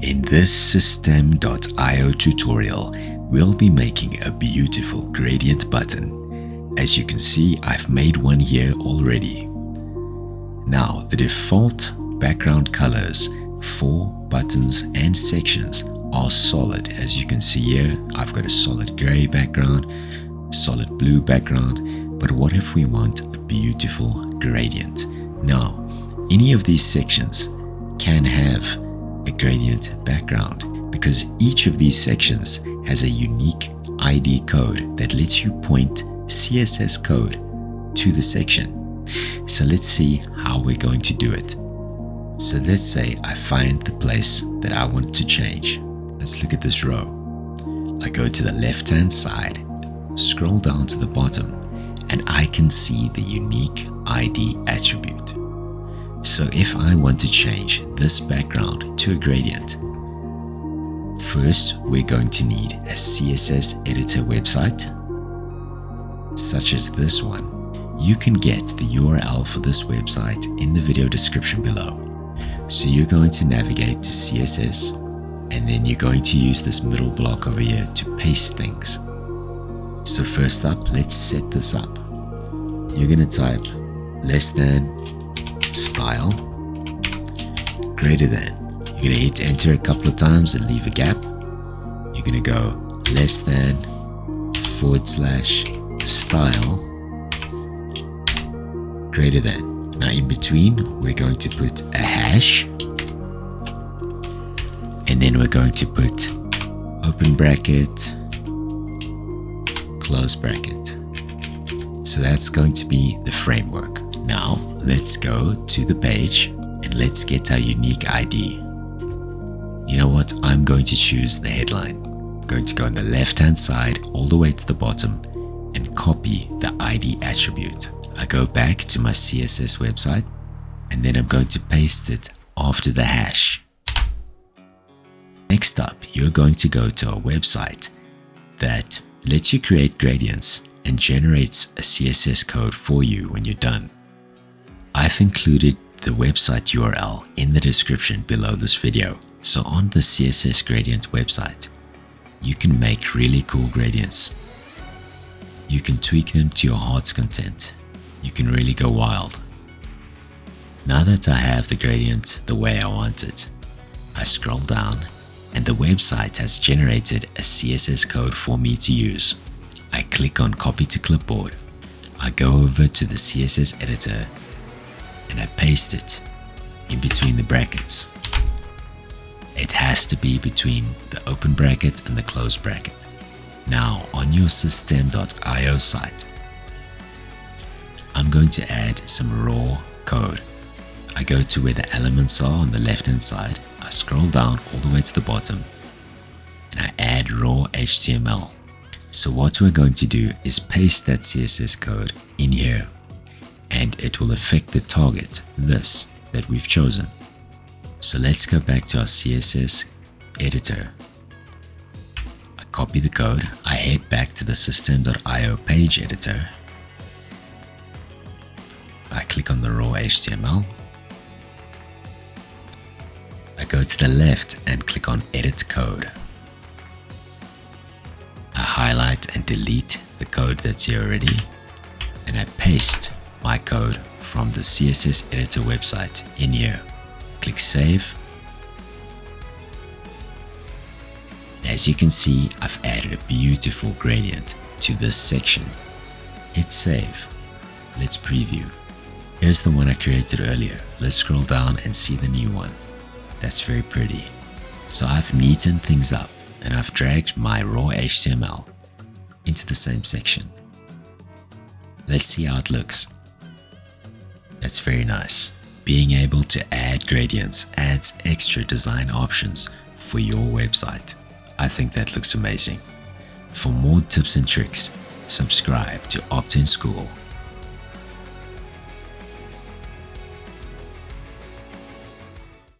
In this System.io tutorial, we'll be making a beautiful gradient button. As you can see, I've made one here already. Now, the default background colors for buttons and sections are solid. As you can see here, I've got a solid gray background, solid blue background, but what if we want a beautiful gradient? Now, any of these sections can have a gradient background because each of these sections has a unique ID code that lets you point CSS code to the section. So let's see how we're going to do it. So let's say I find the place that I want to change. Let's look at this row. I go to the left-hand side, scroll down to the bottom, and I can see the unique ID attribute. So if I want to change this background to a gradient, first we're going to need a CSS editor website, such as this one. You can get the URL for this website in the video description below. So you're going to navigate to CSS, and then you're going to use this middle block over here to paste things. So first up, let's set this up. You're going to type less than style greater than. You're going to hit enter a couple of times and leave a gap. You're going to go less than / style greater than. Now in between, we're going to put a hash, and then we're going to put open bracket, close bracket. So that's going to be the framework. Now let's go to the page and let's get our unique ID. You know what? I'm going to choose the headline. I'm going to go on the left-hand side all the way to the bottom and copy the ID attribute. I go back to my CSS website, and then I'm going to paste it after the hash. Next up, you're going to go to a website that lets you create gradients and generates a CSS code for you when you're done. I've included the website URL in the description below this video. So on the CSS gradient website, you can make really cool gradients. You can tweak them to your heart's content. You can really go wild. Now that I have the gradient the way I want it, I scroll down and the website has generated a CSS code for me to use. I click on copy to clipboard. I go over to the CSS editor and I paste it in between the brackets. It has to be between the open bracket and the close bracket. Now on your System.io site, I'm going to add some raw code. I go to where the elements are on the left hand side. I scroll down all the way to the bottom and I add raw HTML. So what we're going to do is paste that CSS code in here, and it will affect the target, this that we've chosen. So let's go back to our CSS editor. I copy the code. I head back to the System.io page editor. I click on the raw HTML. I go to the left and click on edit code. I highlight and delete the code that's here already, and I paste my code from the CSS editor website in here. Click save. As you can see, I've added a beautiful gradient to this section. Hit save. Let's preview. Here's the one I created earlier. Let's scroll down and see the new one. That's very pretty. So I've neatened things up and I've dragged my raw HTML into the same section. Let's see how it looks. That's very nice. Being able to add gradients adds extra design options for your website. I think that looks amazing. For more tips and tricks, subscribe to Opt-in School.